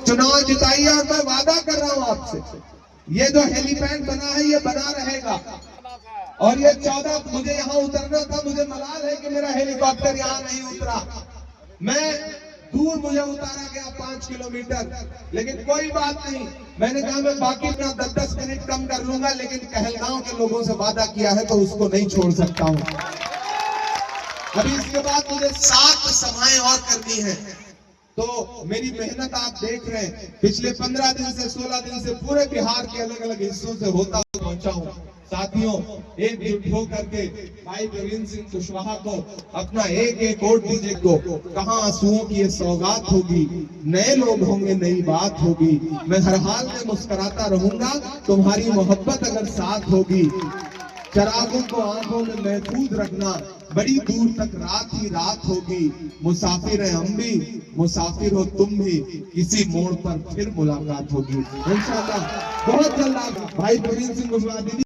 चुनाव जिताइए और मैं वादा कर रहा हूं आपसे, ये जो हेलीपैड बना है ये बना रहेगा। और ये 14 मुझे यहाँ उतरना था, मुझे मलाल है कि मेरा हेलीकॉप्टर यहाँ नहीं उतरा। मैं दूर मुझे उतारा गया 5 किलोमीटर, लेकिन कोई बात नहीं। मैंने कहा मैं बाकी अपना 10-10 मिनट कम कर लूंगा, लेकिन कहलगांव के लोगों से वादा किया है तो उसको नहीं छोड़ सकता हूं। अभी इसके बाद मुझे 7 सभाएं और करनी है, तो मेरी मेहनत आप देख रहे हैं। पिछले 15 दिन से 16 दिन से पूरे बिहार के अलग अलग हिस्सों से होता पहुंचा हूं। साथियों, एकजुट होकर के भाई प्रवीण सिंह कुशवाहा को अपना एक वोट दीजिए। को कहां आंसुओं की ये सौगात होगी, नए लोग होंगे, नई बात होगी। मैं हर हाल में मुस्कुराता रहूंगा, तुम्हारी मोहब्बत अगर साथ होगी। चरागों को आंखों में महफूज रखना, बड़ी दूर तक रात ही रात होगी। मुसाफिर है हम भी, मुसाफिर हो तुम भी, किसी मोड़ पर फिर मुलाकात होगी इंशाअल्लाह। बहुत जल्द भाई प्रवीण सिंह कुशवाहा दीदी